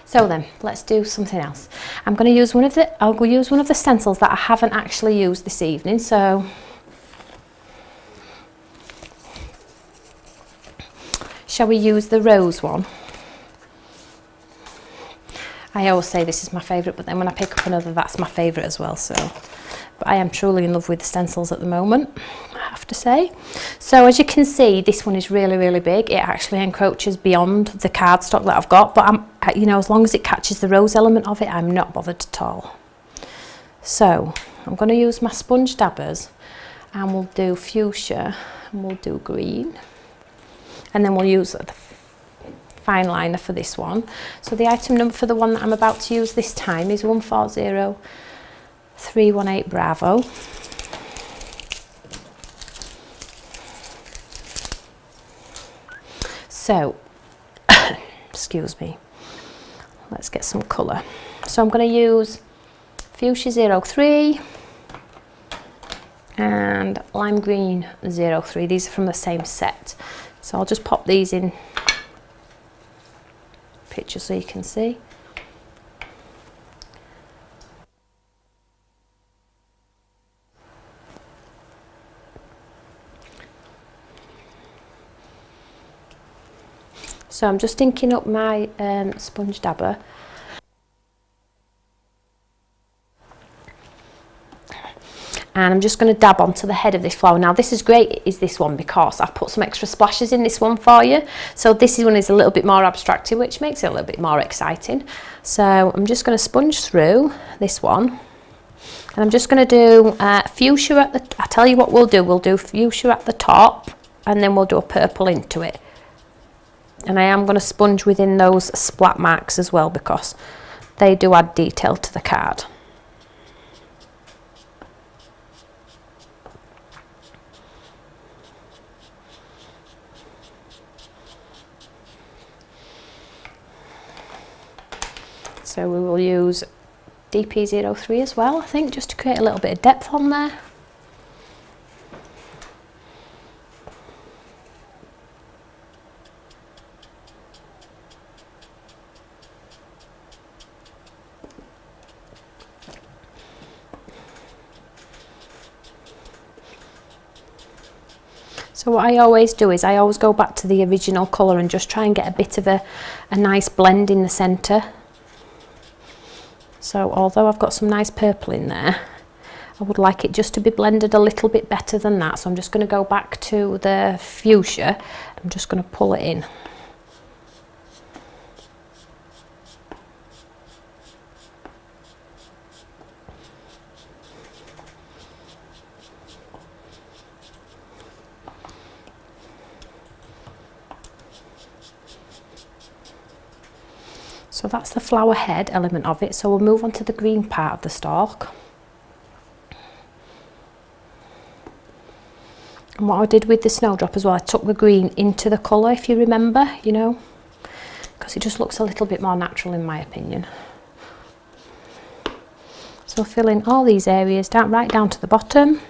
So then, let's do something else. I'll use one of the stencils that I haven't actually used this evening. So shall we use the rose one? I always say this is my favourite, but then when I pick up another, that's my favourite as well. So, but I am truly in love with the stencils at the moment, I have to say. So as you can see, this one is really, really big. It actually encroaches beyond the cardstock that I've got, but you know, as long as it catches the rose element of it, I'm not bothered at all. So I'm going to use my sponge dabbers, and we'll do fuchsia, and we'll do green, and then we'll use the fine liner for this one. So the item number for the one that I'm about to use this time is 140318 Bravo. So, excuse me, let's get some colour. So I'm going to use Fuchsia 03 and Lime Green 03. These are from the same set. So I'll just pop these in picture so you can see. So I'm just inking up my sponge dabber. And I'm just going to dab onto the head of this flower. Now this is great, is this one, because I've put some extra splashes in this one for you. So this one is a little bit more abstracted, which makes it a little bit more exciting. So I'm just going to sponge through this one. And I'm just going to do fuchsia at the, I tell you what we'll do fuchsia at the top, and then we'll do a purple into it. And I am going to sponge within those splat marks as well, because they do add detail to the card. So we will use DP03 as well, I think, just to create a little bit of depth on there. So what I always do is I always go back to the original colour and just try and get a bit of a nice blend in the centre. So although I've got some nice purple in there, I would like it just to be blended a little bit better than that. So I'm just going to go back to the fuchsia. I'm just going to pull it in. So that's the flower head element of it. So we'll move on to the green part of the stalk. And what I did with the snowdrop as well, I took the green into the colour, if you remember, you know, because it just looks a little bit more natural in my opinion. So fill in all these areas down, right down to the bottom.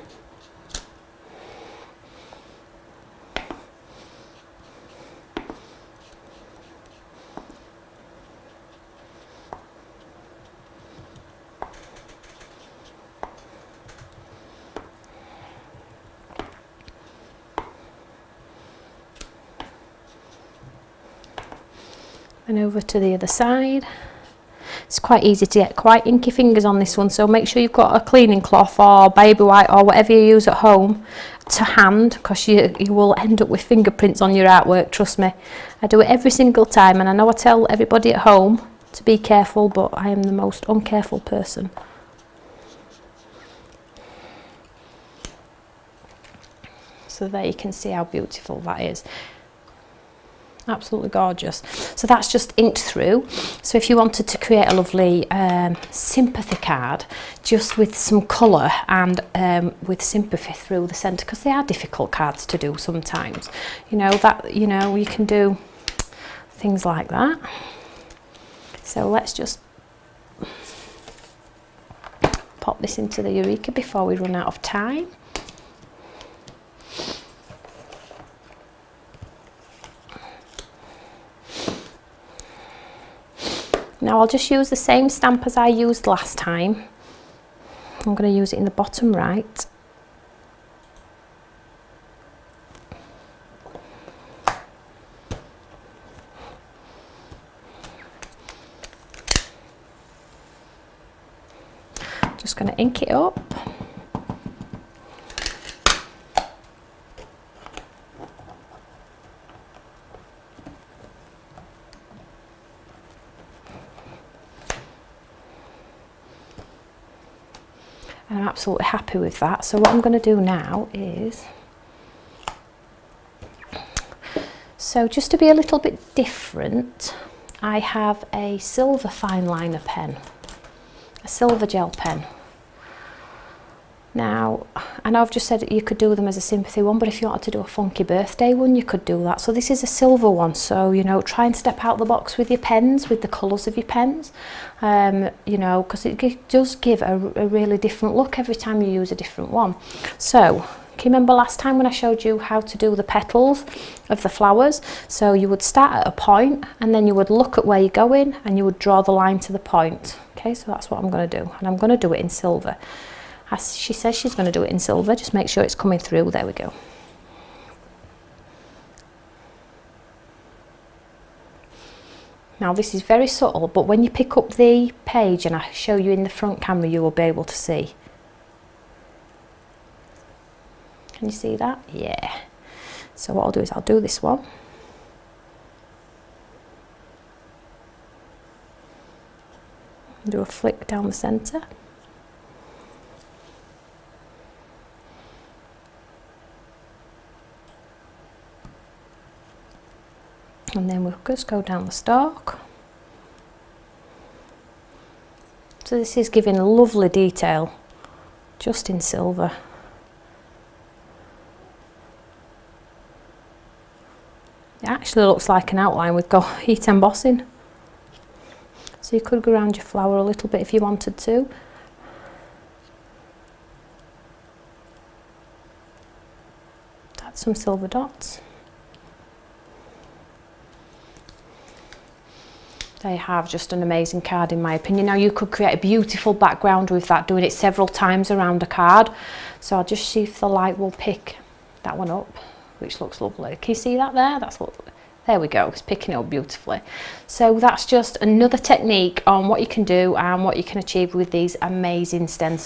And over to the other side. It's quite easy to get quite inky fingers on this one, so make sure you've got a cleaning cloth or baby white or whatever you use at home to hand, because you will end up with fingerprints on your artwork, trust me. I do it every single time, and I know I tell everybody at home to be careful, but I am the most uncareful person. So there you can see how beautiful that is. Absolutely gorgeous. So that's just inked through. So if you wanted to create a lovely sympathy card just with some colour and with sympathy through the centre, because they are difficult cards to do sometimes, you know, that, you know, you can do things like that. So let's just pop this into the Eureka before we run out of time. Now I'll just use the same stamp as I used last time. I'm going to use it in the bottom right. Just going to ink it up. And I'm absolutely happy with that. So what I'm going to do now is, so just to be a little bit different, I have a silver fine liner pen, a silver gel pen. Now, I know I've just said that you could do them as a sympathy one, but if you wanted to do a funky birthday one, you could do that. So this is a silver one, so you know, try and step out the box with your pens, with the colours of your pens, you know, because it does give a really different look every time you use a different one. So, can you remember last time when I showed you how to do the petals of the flowers? So you would start at a point, and then you would look at where you're going, and you would draw the line to the point. Okay, so that's what I'm going to do, and I'm going to do it in silver. As she says she's going to do it in silver, just make sure it's coming through. There we go. Now this is very subtle, but when you pick up the page and I show you in the front camera, you will be able to see. Can you see that? Yeah. So what I'll do is I'll do this one. Do a flick down the centre. And then we'll just go down the stalk. So this is giving a lovely detail, just in silver. It actually looks like an outline with heat embossing. So you could go around your flower a little bit if you wanted to. Add some silver dots. They have just an amazing card in my opinion. Now you could create a beautiful background with that, doing it several times around a card. So I'll just see if the light will pick that one up, which looks lovely. Can you see that there? There we go, it's picking it up beautifully. So that's just another technique on what you can do and what you can achieve with these amazing stencils.